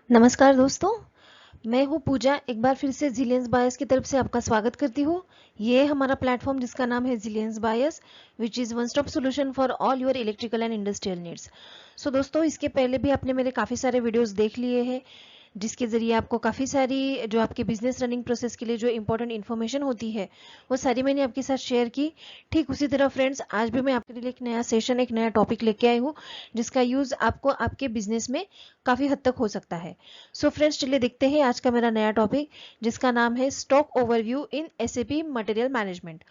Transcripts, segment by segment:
नमस्कार दोस्तों, मैं हूँ पूजा। एक बार फिर से जिलियंस बायस की तरफ से आपका स्वागत करती हूँ। ये हमारा प्लेटफॉर्म जिसका नाम है Zillions Buys, which is one stop solution for all your electrical and industrial needs. So दोस्तों, इसके पहले भी आपने मेरे काफ़ी सारे वीडियोस देख लिए हैं, जिसके ज़रिए आपको काफ़ी सारी जो आपके बिजनेस रनिंग प्रोसेस के लिए जो इंपॉर्टेंट इन्फॉर्मेशन होती है वो सारी मैंने आपके साथ शेयर की। ठीक उसी तरह फ्रेंड्स, आज भी मैं आपके लिए एक नया सेशन, एक नया टॉपिक लेके आई हूँ, जिसका यूज़ आपको आपके बिजनेस में काफ़ी हद तक हो सकता है। सो फ्रेंड्स, चलिए देखते हैं आज का मेरा नया टॉपिक, जिसका नाम है stock overview in SAP material management.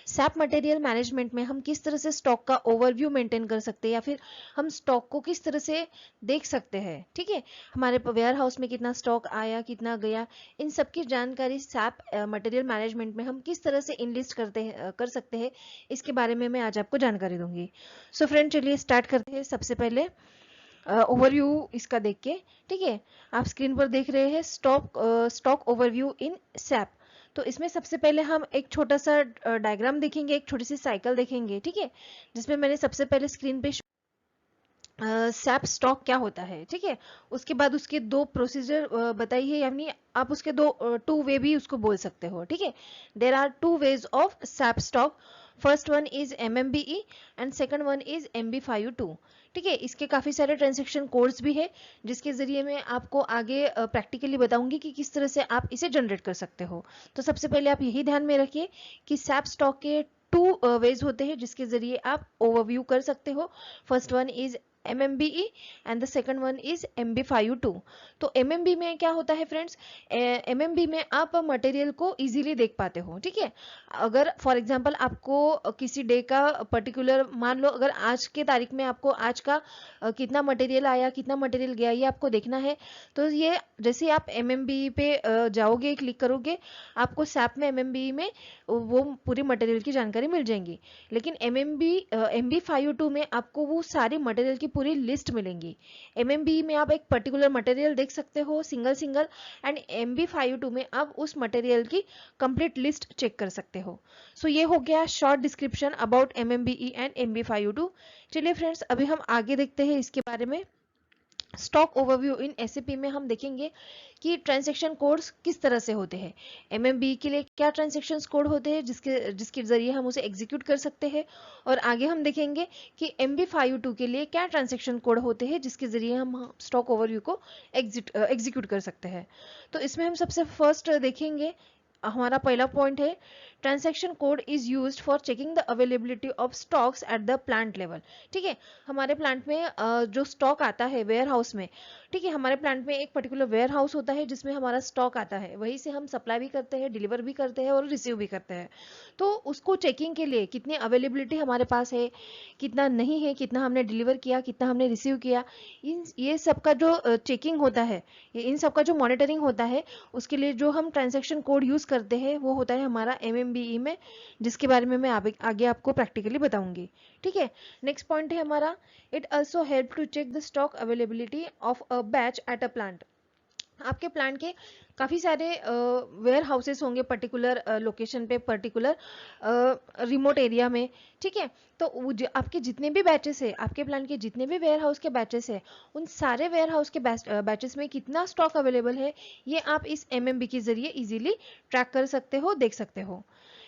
SAP material management में हम किस तरह से स्टॉक का ओवरव्यू मेंटेन कर सकते हैं, या फिर हम स्टॉक को किस तरह से देख सकते हैं। ठीक है, हमारे वेयर हाउस में कितना स्टॉक आया, कितना गया, इन सब की जानकारी सैप मटेरियल मैनेजमेंट में हम किस तरह से इनलिस्ट कर सकते हैं, इसके बारे में मैं आज आपको जानकारी दूंगी। सो फ्रेंड, चलिए स्टार्ट करते हैं। सबसे पहले ओवरव्यू इसका देख के, ठीक है, आप स्क्रीन पर देख रहे हैं स्टॉक ओवरव्यू इन सैप। तो इसमें सबसे पहले हम एक छोटा सा डायग्राम देखेंगे, एक छोटी सी साइकिल देखेंगे, ठीक है, जिसमें मैंने सबसे पहले स्क्रीन पे सैप स्टॉक क्या होता है, ठीक है। उसके बाद उसके दो प्रोसीजर बताई है, यानी आप उसके दो टू वे भी उसको बोल सकते हो, ठीक है। There are two ways of SAP stock. First one is MMBE and second one is MB52। ठीक है, इसके काफी सारे ट्रांजेक्शन कोड्स भी है, जिसके जरिए मैं आपको आगे प्रैक्टिकली बताऊंगी कि किस तरह से आप इसे जनरेट कर सकते हो। तो सबसे पहले आप यही ध्यान में रखिए कि सैप स्टॉक के टू वेज होते हैं, जिसके जरिए आप ओवरव्यू कर सकते हो। First one is MMBE and the second one is MB52। तो MMB में क्या होता है फ्रेंड्स, MMB में आप मटेरियल को इजीली देख पाते हो, ठीक है। अगर फॉर एग्जांपल आपको किसी डे का पर्टिकुलर, मान लो अगर आज के तारीख में आपको आज का कितना मटेरियल आया, कितना मटेरियल गया, ये आपको देखना है। तो ये जैसे आप MMBE पे जाओगे, क्लिक करोगे, आपको सैप में MMBE में वो पूरी मटेरियल की जानकारी मिल जाएंगी। लेकिन MB52 में आपको वो सारी मटेरियल की पूरी लिस्ट मिलेंगी। MMBE में आप एक पर्टिकुलर मटेरियल देख सकते हो सिंगल सिंगल, एंड MB52 में आप उस मटेरियल की कंप्लीट लिस्ट चेक कर सकते हो। सो ये हो गया short description about MMBE and MB52। चलिए फ्रेंड्स, अभी हम आगे देखते हैं इसके बारे में। स्टॉक ओवरव्यू इन एसएपी में हम देखेंगे कि ट्रांजैक्शन कोड्स किस तरह से होते हैं। एमएमबी के लिए क्या ट्रांजैक्शन कोड होते हैं, जिसके जिसके जरिए हम उसे एग्जीक्यूट कर सकते हैं। और आगे हम देखेंगे कि MB52 के लिए क्या ट्रांजैक्शन कोड होते हैं, जिसके जरिए हम स्टॉक ओवरव्यू को एग्जीक्यूट कर सकते हैं। तो इसमें हम सबसे फर्स्ट देखेंगे, हमारा पहला पॉइंट है, transaction code is used for checking the availability of stocks at the plant level. ठीक है, हमारे प्लांट में जो स्टॉक आता है वेयर हाउस में, ठीक है, हमारे प्लांट में एक पर्टिकुलर वेयर हाउस होता है जिसमें हमारा स्टॉक आता है, वहीं से हम सप्लाई भी करते हैं, डिलीवर भी करते हैं और रिसीव भी करते हैं। तो उसको चेकिंग के लिए कितनी अवेलेबिलिटी हमारे पास है, कितना नहीं है, कितना हमने डिलीवर किया, कितना हमने रिसीव किया, ये सब का जो चेकिंग होता है, इन सब का जो मॉनिटरिंग होता है, उसके लिए जो हम ट्रांजैक्शन कोड यूज करते हैं वो होता है हमारा MMBE में, जिसके बारे में मैं आगे आपको प्रैक्टिकली बताऊंगी। ठीक है, नेक्स्ट पॉइंट है हमारा, it also help to check the stock availability of a batch at a plant. आपके प्लांट के काफ़ी सारे वेयर हाउसेस होंगे पर्टिकुलर लोकेशन पे, पर्टिकुलर रिमोट एरिया में, ठीक है। तो आपके जितने भी बैचेस है, आपके प्लांट के जितने भी वेयर हाउस के बैचेस है, उन सारे वेयर हाउस के बैचेस में कितना स्टॉक अवेलेबल है, ये आप इस MMB के जरिए इजीली ट्रैक कर सकते हो, देख सकते हो।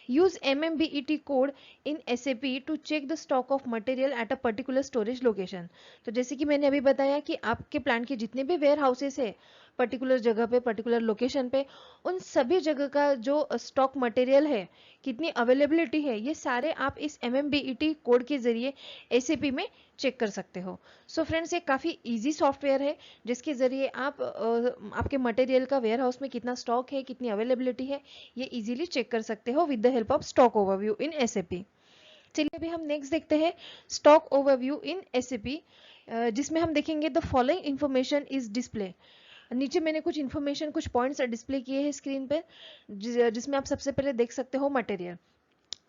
use MMBET code in SAP to check the stock of material at a particular storage location। तो जैसे कि मैंने अभी बताया कि आपके प्लांट के जितने भी वेयर हाउसेस है पर्टिकुलर जगह पे, पर्टिकुलर लोकेशन पे, उन सभी जगह का जो स्टॉक मटेरियल है, कितनी अवेलेबिलिटी है, ये सारे आप इस MMBET कोड के जरिए SAP में चेक कर सकते हो। सो फ्रेंड्स, ये काफ़ी इजी सॉफ्टवेयर है, जिसके ज़रिए आप आपके मटेरियल का वेयर हाउस में कितना स्टॉक है, कितनी अवेलेबिलिटी है, ये इजीली चेक कर सकते हो with the help of stock overview in SAP। चलिए अभी हम नेक्स्ट देखते हैं स्टॉक ओवरव्यू इन SAP, जिसमें हम देखेंगे the following information is display. नीचे मैंने कुछ इन्फॉर्मेशन, कुछ पॉइंट्स डिस्प्ले किए हैं स्क्रीन पे, जिसमें आप सबसे पहले देख सकते हो मटेरियल।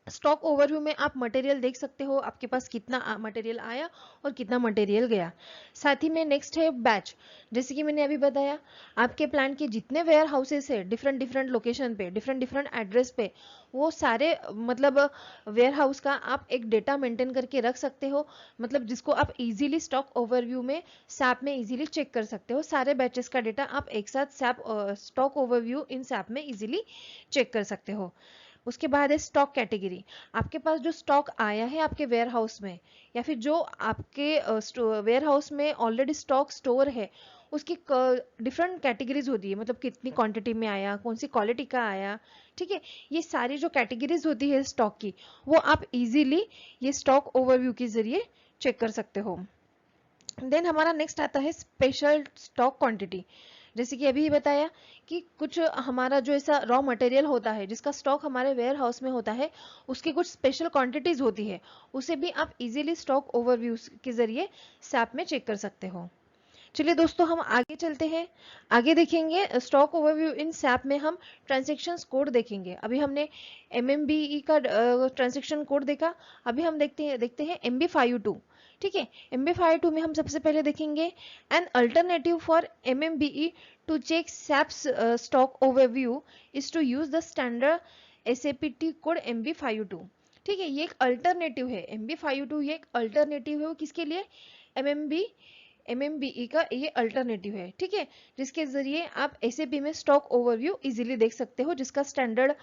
स्टॉक ओवरव्यू में आप मटेरियल देख सकते हो, आपके पास कितना मटेरियल आया और कितना मटेरियल गया। साथ ही में नेक्स्ट है बैच। जैसे कि मैंने अभी बताया, आपके प्लांट के जितने वेयर हाउसेस है डिफरेंट डिफरेंट लोकेशन पे, डिफरेंट डिफरेंट एड्रेस पे, वो सारे मतलब वेयर हाउस का आप एक डेटा मेंटेन करके रख सकते हो, मतलब जिसको आप इजीली स्टॉक ओवरव्यू में सैप में इजीली चेक कर सकते हो। सारे बैचेस का डेटा आप एक साथ सैप स्टॉक ओवरव्यू इन सैप में इजीली चेक कर सकते हो। उसके बाद है स्टॉक कैटेगरी। आपके पास जो स्टॉक आया है आपके वेयर हाउस में, या फिर जो आपके वेयर हाउस में ऑलरेडी स्टॉक स्टोर है, उसकी डिफरेंट कैटेगरीज होती है, मतलब कितनी क्वांटिटी में आया, कौन सी क्वालिटी का आया। ठीक है, ये सारी जो कैटेगरीज होती है स्टॉक की, वो आप इजीली ये स्टॉक ओवरव्यू के जरिए चेक कर सकते हो। देन हमारा नेक्स्ट आता है स्पेशल स्टॉक क्वांटिटी। जैसे कि अभी ही बताया कि कुछ हमारा जो ऐसा रॉ मटेरियल होता है जिसका स्टॉक हमारे वेयर हाउस में होता है, उसकी कुछ स्पेशल क्वांटिटीज होती है, उसे भी आप इजीली स्टॉक ओवरव्यू के जरिए सैप में चेक कर सकते हो। चलिए दोस्तों, हम आगे चलते हैं। आगे देखेंगे स्टॉक ओवरव्यू इन सैप में हम ट्रांजैक्शन कोड देखेंगे। अभी हमने MMBE का ट्रांजैक्शन कोड देखा, अभी हम देखते हैं MB52। ठीक है, MB52 में हम सबसे पहले देखेंगे an alternative for MMBE to check SAP's stock overview is to use the standard SAPT code MB52। ठीक है, ये एक अल्टरनेटिव है। MB52 ये एक अल्टरनेटिव है, वो किसके लिए? MMBE का ये अल्टरनेटिव है। ठीक है, जिसके जरिए आप SAP में स्टॉक ओवरव्यू इजीली देख सकते हो, जिसका स्टैंडर्ड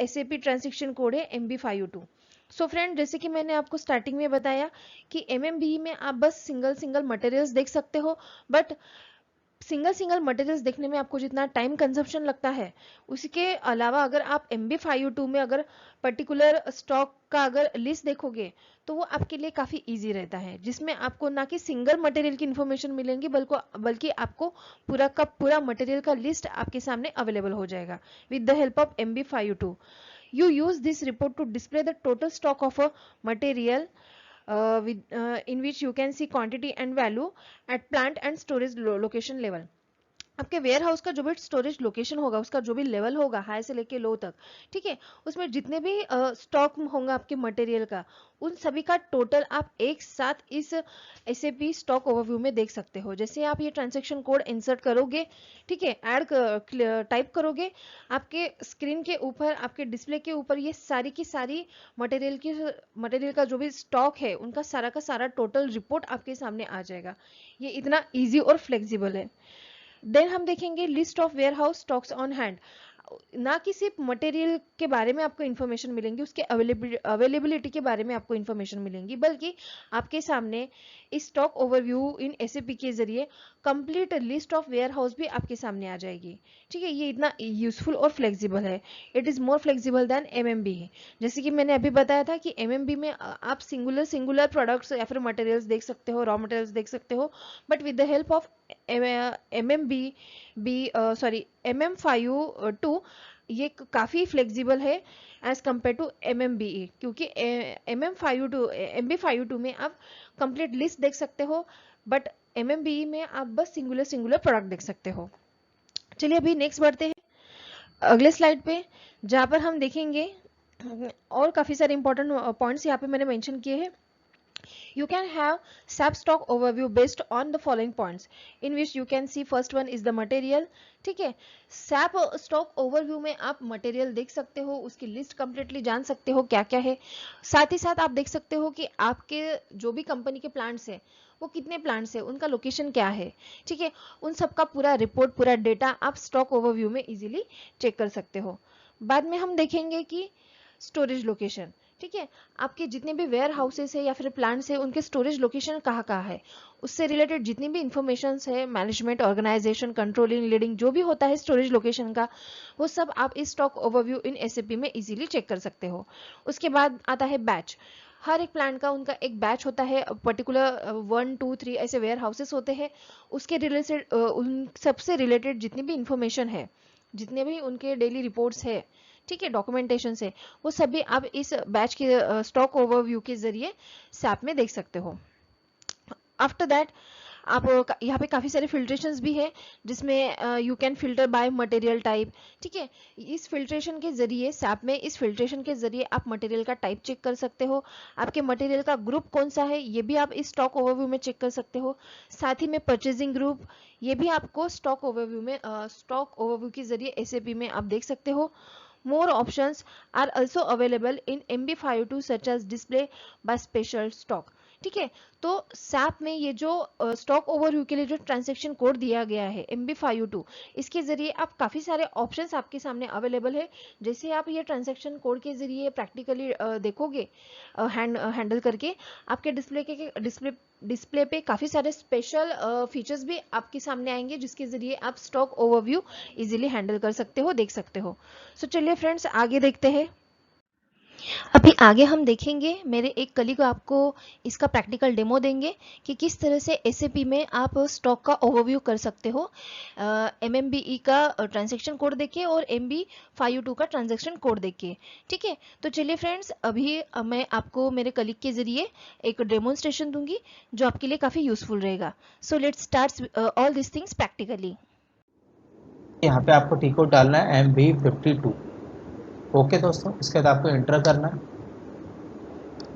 SAP ट्रांजैक्शन कोड है MB52। सो फ्रेंड, जैसे कि मैंने आपको स्टार्टिंग में बताया कि MMBE में आप बस सिंगल सिंगल मटेरियल्स देख सकते हो, बट सिंगल सिंगल मटेरियल्स देखने में आपको जितना टाइम कंजप्शन लगता है, उसके अलावा अगर आप MB52 में अगर पर्टिकुलर स्टॉक का अगर लिस्ट देखोगे तो वो आपके लिए काफ़ी इजी रहता है, जिसमें आपको ना कि सिंगल मटेरियल की इन्फॉर्मेशन मिलेंगी, बल्कि आपको पूरा का पूरा मटेरियल का लिस्ट आपके सामने अवेलेबल हो जाएगा with the help of MB52। You use this report to display the total stock of a material in which you can see quantity and value at plant and storage location level। आपके ware house का जो भी storage location होगा, उसका जो भी level होगा high से लेके लो तक, ठीक है, उसमें जितने भी स्टॉक होगा आपके मटेरियल का, उन सभी का टोटल आप एक साथ इस SAP स्टॉक ओवरव्यू में देख सकते हो। जैसे आप ये ट्रांजैक्शन कोड इंसर्ट करोगे, ठीक है, टाइप करोगे, आपके स्क्रीन के ऊपर, आपके डिस्प्ले के ऊपर ये सारी की सारी मटेरियल का जो भी स्टॉक है, उनका सारा का सारा टोटल रिपोर्ट आपके सामने आ जाएगा। ये इतना ईजी और फ्लेक्सिबल है। देन हम देखेंगे list of warehouse stocks on hand. ना कि सिर्फ मटेरियल के बारे में आपको इन्फॉर्मेशन मिलेंगी, उसके अवेलेबिलिटी के बारे में आपको इन्फॉर्मेशन मिलेंगी, बल्कि आपके सामने इस स्टॉक ओवरव्यू इन SAP के जरिए complete list of warehouse भी आपके सामने आ जाएगी। ठीक है, ये इतना यूजफुल और फ्लेक्सिबल है। It is more flexible than MMB। जैसे कि मैंने अभी बताया था कि MMB में आप सिंगुलर प्रोडक्ट्स या फिर मटेरियल्स देख सकते हो, रॉ मटेरियल्स देख सकते हो, but with the help of MM52 ये काफ़ी फ्लेक्सिबल है एज कम्पेयर टू MMBE, क्योंकि MB52 में आप कंप्लीट लिस्ट देख सकते हो, बट MMBE में आप बस सिंगुलर प्रोडक्ट देख सकते हो। चलिए अभी नेक्स्ट बढ़ते हैं अगले स्लाइड पे, जहाँ पर हम देखेंगे और काफ़ी सारे इंपॉर्टेंट पॉइंट्स यहाँ पे मैंने मेंशन किए हैं। You can have SAP stock overview based on the following points, in which you can see first one is the material। ठीक है, SAP stock overview में आप मटेरियल देख सकते हो, उसकी लिस्ट कंप्लीटली जान सकते हो क्या क्या है। साथ ही साथ आप देख सकते हो कि आपके जो भी कंपनी के प्लांट्स है, वो कितने प्लांट्स है, उनका लोकेशन क्या है। ठीक है, उन सबका पूरा रिपोर्ट, पूरा डेटा आप स्टॉक ओवरव्यू में इजीली चेक कर सकते हो। बाद में हम देखेंगे कि स्टोरेज लोकेशन। ठीक है, आपके जितने भी वेयर हाउसेस है या फिर प्लांट्स है, उनके स्टोरेज लोकेशन कहाँ है, उससे रिलेटेड जितनी भी इंफॉर्मेशन है, मैनेजमेंट, ऑर्गेनाइजेशन, कंट्रोलिंग, लीडिंग, जो भी होता है स्टोरेज लोकेशन का, वो सब आप इस स्टॉक ओवरव्यू इन SAP में इजीली चेक कर सकते हो। उसके बाद आता है बैच। हर एक प्लांट का उनका एक बैच होता है, पर्टिकुलर 1 2 3 ऐसे वेयर हाउसेस होते हैं, उसके रिलेटेड उन सबसे रिलेटेड जितनी भी इंफॉर्मेशन है, जितने भी उनके डेली रिपोर्ट्स है, ठीक है, डॉक्यूमेंटेशन से, वो सभी आप इस बैच के स्टॉक ओवरव्यू के जरिए SAP में देख सकते हो। आफ्टर दैट आप यहाँ पे काफ़ी सारे फिल्ट्रेशंस भी है, जिसमें you can filter by material type. ठीक है, इस फिल्ट्रेशन के जरिए सैप में इस फिल्ट्रेशन के जरिए आप मटेरियल का टाइप चेक कर सकते हो, आपके मटेरियल का ग्रुप कौन सा है ये भी आप इस स्टॉक ओवरव्यू में चेक कर सकते हो। साथ ही में परचेजिंग ग्रुप, ये भी आपको स्टॉक ओवरव्यू के जरिए एसएपी में आप देख सकते हो। More options are also available in MB52 such as display by special stock। ठीक है, तो SAP में ये जो स्टॉक ओवरव्यू के लिए जो ट्रांजैक्शन कोड दिया गया है MB52, इसके जरिए आप काफ़ी सारे ऑप्शंस आपके सामने अवेलेबल है। जैसे आप ये ट्रांजैक्शन कोड के जरिए प्रैक्टिकली देखोगे हैंडल करके, आपके डिस्प्ले पे काफ़ी सारे स्पेशल फीचर्स भी आपके सामने आएंगे, जिसके जरिए आप स्टॉक ओवरव्यू इजीली हैंडल कर सकते हो, देख सकते हो। सो चलिए फ्रेंड्स, आगे देखते हैं। अभी आगे हम देखेंगे, मेरे एक कलीग आपको इसका प्रैक्टिकल डेमो देंगे कि किस तरह से एसएपी में आप स्टॉक का ओवरव्यू कर सकते हो एमएमबीई का ट्रांजैक्शन कोड देके और MB52 का ट्रांजैक्शन कोड देके। ठीक है, तो चलिए फ्रेंड्स, अभी मैं आपको मेरे कलीग के जरिए एक डेमोन्स्ट्रेशन दूंगी जो आपके लिए काफ़ी यूजफुल रहेगा। So let's start all this things practically. यहाँ पे आपको टी कोड डालना है MB52। ओके दोस्तों, इसके बाद आपको इंटर करना है।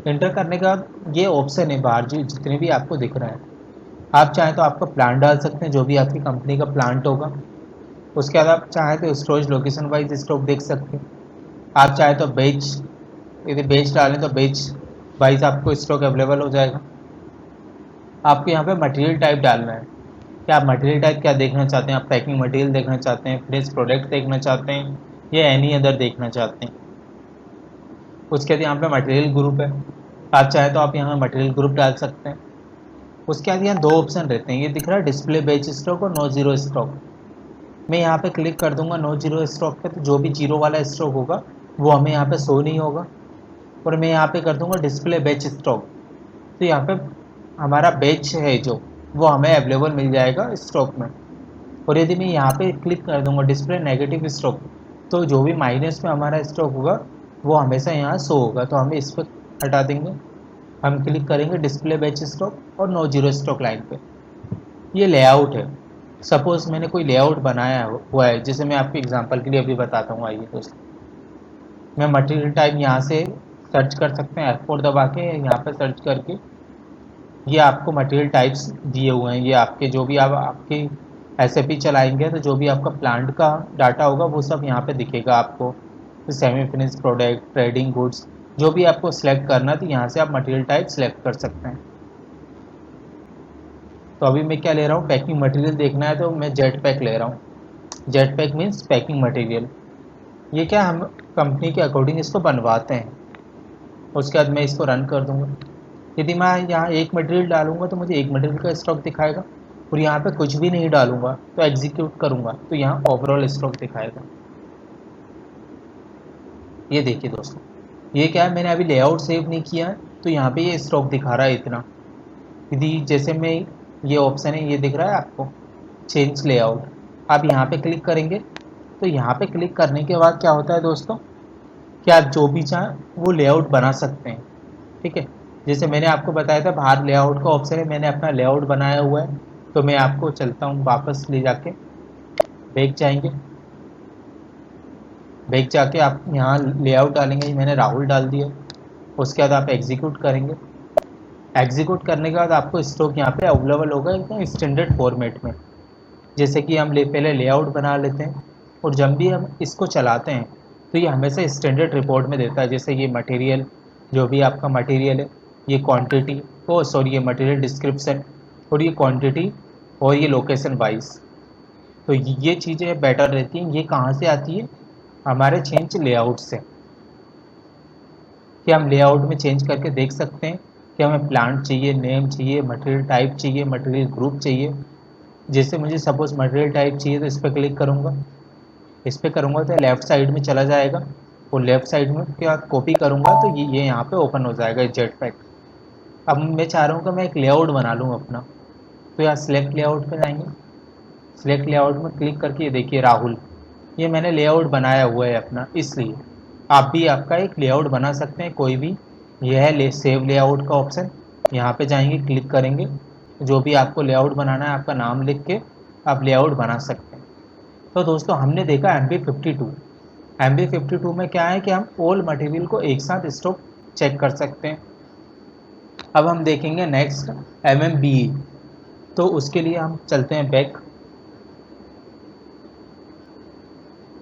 इंटर करने के बाद ये ऑप्शन है बाहर जो जितने भी आपको दिख रहे हैं, आप चाहें तो आपका प्लान डाल सकते हैं जो भी आपकी कंपनी का प्लांट होगा। उसके बाद आप चाहें तो स्टोरेज लोकेशन वाइज स्टॉक देख सकते हैं। आप चाहें तो बेच, यदि बेच डालें तो बेच वाइज आपको स्टॉक अवेलेबल हो जाएगा। आपको यहाँ पे मटेरियल टाइप डालना है कि आप मटेरियल टाइप क्या देखना चाहते हैं। आप पैकिंग मटेरियल देखना चाहते हैं, फिनिश प्रोडक्ट देखना चाहते हैं, या एनी अदर देखना चाहते हैं। उसके बाद यहाँ पे मटेरियल ग्रुप है, आप चाहें तो आप यहाँ मटेरियल ग्रुप डाल सकते हैं। उसके बाद यहाँ दो ऑप्शन रहते हैं, ये दिख रहा है डिस्प्ले बेच स्टॉक और नो जीरो स्टॉक। मैं यहाँ पे क्लिक कर दूंगा नो जीरो स्टॉक पे, तो जो भी जीरो वाला स्टॉक होगा वो हमें यहाँ पे शो नहीं होगा। और मैं यहाँ पे कर दूंगा डिस्प्ले बेच स्टॉक, तो यहाँ पे हमारा बेच है जो वो हमें अवेलेबल मिल जाएगा स्टॉक में। और यदि मैं यहाँ पे क्लिक कर दूंगा डिस्प्ले नेगेटिव स्टॉक, तो जो भी माइनस में हमारा स्टॉक होगा वो हमेशा यहाँ शो होगा। तो हम इस पर हटा देंगे, हम क्लिक करेंगे डिस्प्ले बैच स्टॉक और नो जीरो स्टॉक लाइन पे। ये लेआउट है, सपोज मैंने कोई लेआउट बनाया हुआ है, जैसे मैं आपको एग्जांपल के लिए अभी बताता हूँ। आइए दोस्तों, मैं मटेरियल टाइप यहाँ से सर्च कर सकते हैं, F4 दबा के यहाँ पे सर्च करके ये आपको मटेरियल टाइप्स दिए हुए हैं। ये आपके जो भी आप आपकी एसएपी चलाएंगे तो जो भी आपका प्लांट का डाटा होगा वो सब यहाँ पे दिखेगा आपको। तो semi finish product, trading goods, जो भी आपको सिलेक्ट करना है तो यहाँ से आप मटेरियल टाइप सिलेक्ट कर सकते हैं। तो अभी मैं क्या ले रहा हूँ, पैकिंग मटेरियल देखना है तो मैं जेट पैक ले रहा हूँ। Jet pack means packing material. ये क्या हम कंपनी के अकॉर्डिंग इसको बनवाते हैं। उसके बाद मैं इसको रन कर दूंगा। यदि मैं यहाँ एक मटेरियल डालूंगा तो मुझे एक मटेरियल का स्टॉक दिखाएगा, और यहाँ पे कुछ भी नहीं डालूंगा तो एग्जीक्यूट करूंगा तो यहाँ ओवरऑल स्टॉक दिखाएगा। ये देखिए दोस्तों, ये क्या है, मैंने अभी लेआउट सेव नहीं किया है तो यहाँ पे ये स्टॉक दिखा रहा है इतना। यदि जैसे मैं, ये ऑप्शन है ये दिख रहा है आपको चेंज लेआउट, आप यहाँ पे क्लिक करेंगे तो यहाँ पे क्लिक करने के बाद क्या होता है दोस्तों कि आप जो भी चाहें वो लेआउट बना सकते हैं। ठीक है, जैसे मैंने आपको बताया था बाहर लेआउट का ऑप्शन है, मैंने अपना लेआउट बनाया हुआ है। तो मैं आपको चलता हूँ वापस ले जाके, बैक जाएंगे, बैक जाके आप यहाँ लेआउट डालेंगे, मैंने राहुल डाल दिया। उसके बाद आप एग्जीक्यूट करेंगे। एग्जीक्यूट करने के बाद आपको स्टॉक यहाँ पे अवेलेबल होगा एकदम स्टैंडर्ड फॉर्मेट में। जैसे कि हम पहले लेआउट बना लेते हैं, और जब भी हम इसको चलाते हैं तो ये हमेशा स्टैंडर्ड रिपोर्ट में देता है। जैसे ये मटेरियल, जो भी आपका मटेरियल है, ये क्वांटिटी, ये मटेरियल डिस्क्रिप्शन, और ये क्वांटिटी, और ये लोकेशन वाइज। तो ये चीज़ें बेटर रहती हैं। ये कहाँ से आती है, हमारे चेंज लेआउट से, कि हम लेआउट में चेंज करके देख सकते हैं कि हमें प्लांट चाहिए, नेम चाहिए, मटेरियल टाइप चाहिए, मटेरियल ग्रुप चाहिए। जैसे मुझे सपोज मटेरियल टाइप चाहिए तो इस पर क्लिक करूँगा, इस पर करूँगा तो लेफ़्ट साइड में चला जाएगा, और लेफ़्ट साइड में क्या कॉपी करूँगा तो ये यहाँ पे ओपन हो जाएगा जेट पैक। अब मैं चाह रहा हूँ कि मैं एक लेआउट बना लूँ अपना, तो यहाँ सिलेक्ट लेआउट पर जाएंगे, सिलेक्ट लेआउट में क्लिक करके ये देखिए राहुल, ये मैंने लेआउट बनाया हुआ है अपना। इसलिए आप भी आपका एक लेआउट बना सकते हैं कोई भी। यह है सेव लेआउट का ऑप्शन, यहाँ पे जाएंगे, क्लिक करेंगे, जो भी आपको लेआउट बनाना है आपका नाम लिख के आप लेआउट बना सकते हैं। तो दोस्तों हमने देखा MB52। MB52 में क्या है कि हम ऑल मटेरियल को एक साथ स्टॉक चेक कर सकते हैं। अब हम देखेंगे नेक्स्ट MMBE। तो उसके लिए हम चलते हैं बैक,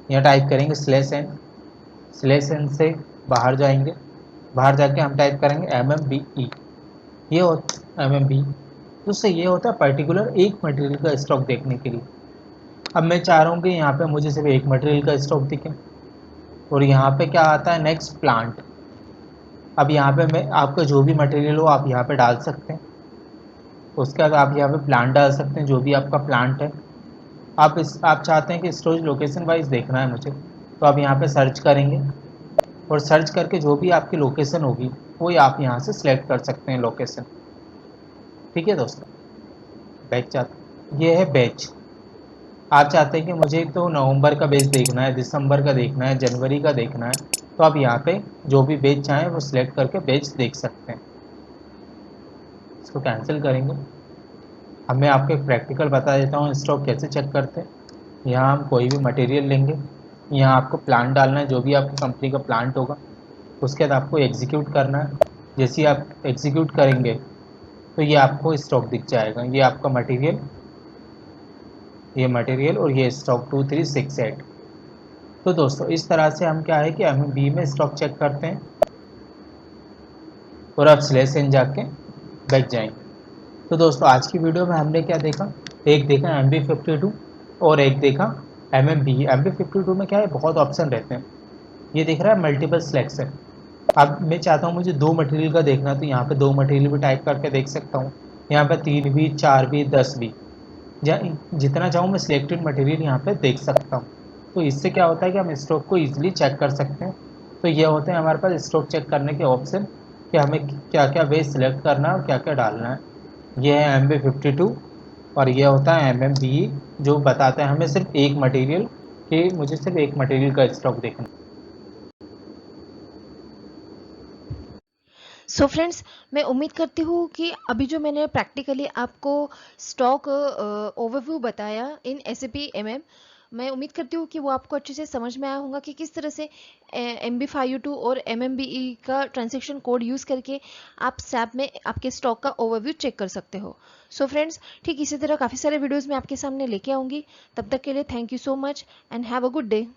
यहाँ टाइप करेंगे /n से बाहर जाएंगे, बाहर जाके हम टाइप करेंगे MMBE। ये होता MMBE। तो उससे ये होता है पर्टिकुलर एक मटेरियल का स्टॉक देखने के लिए। अब मैं चाह रहा हूँ कि यहाँ पे मुझे सिर्फ एक मटेरियल का स्टॉक दिखे, और यहाँ पे क्या आता है नेक्स्ट प्लांट। अब यहाँ पे मैं आपका जो भी मटेरियल हो आप यहाँ पे डाल सकते हैं। उसके बाद आप यहाँ पे प्लांट डाल सकते हैं, जो भी आपका प्लांट है। आप चाहते हैं कि स्टोरेज लोकेशन वाइज देखना है मुझे, तो आप यहाँ पे सर्च करेंगे, और सर्च करके जो भी आपकी लोकेशन होगी वो आप यहाँ से सिलेक्ट कर सकते हैं लोकेशन। ठीक है दोस्तों, ये है बैच। आप चाहते हैं कि मुझे तो नवंबर का बैच देखना है, दिसंबर का देखना है, जनवरी का देखना है, तो आप यहाँ पे जो भी बैच चाहें वो सिलेक्ट करके बैच देख सकते हैं। इसको कैंसिल करेंगे। अब मैं आपको एक प्रैक्टिकल बता देता हूँ स्टॉक कैसे चेक करते हैं। यहाँ हम कोई भी मटेरियल लेंगे, यहाँ आपको प्लांट डालना है, जो भी आपकी कंपनी का प्लांट होगा। उसके बाद आपको एग्जीक्यूट करना है। जैसे ही आप एग्जीक्यूट करेंगे तो ये आपको स्टॉक दिख जाएगा, ये आपका मटेरियल, ये मटेरियल और ये स्टॉक 2368। तो दोस्तों इस तरह से हम क्या है कि MMB में स्टॉक चेक करते हैं। और अब /n जाके बैठ जाएंगे। तो दोस्तों आज की वीडियो में हमने क्या देखा, एक देखा MB52 और एक देखा MMBE। MB52 में क्या है बहुत ऑप्शन रहते हैं, ये दिख रहा है मल्टीपल सिलेक्शन। अब मैं चाहता हूँ मुझे 2 मटेरियल का देखना, तो यहाँ पे 2 मटेरियल भी टाइप करके देख सकता हूँ। यहाँ पे 3 भी, 4 भी, 10 भी, जितना चाहूँ मैं सिलेक्टेड मटेरियल यहाँ पे देख सकता हूँ। तो इससे क्या होता है कि हम स्टॉक को ईजिली चेक कर सकते हैं। तो ये होते हैं हमारे पास स्टॉक चेक करने के ऑप्शन कि हमें क्या क्या वेज सिलेक्ट करना है और क्या क्या डालना है। ये है MB52 और ये होता है MMBE, जो बताता है हमें सिर्फ एक मटेरियल कि मुझे सिर्फ एक मटेरियल का स्टॉक देखना। सो फ्रेंड्स, मैं उम्मीद करती हूँ कि अभी जो मैंने प्रैक्टिकली आपको स्टॉक ओवरव्यू बताया इन SAP MM, मैं उम्मीद करती हूँ कि वो आपको अच्छे से समझ में आया होगा कि किस तरह से MB52 और MMBE का ट्रांजैक्शन कोड यूज़ करके आप SAP में आपके स्टॉक का ओवरव्यू चेक कर सकते हो। सो फ्रेंड्स, ठीक इसी तरह काफ़ी सारे वीडियोज़ मैं आपके सामने लेके आऊँगी। तब तक के लिए thank you so much and have a good day.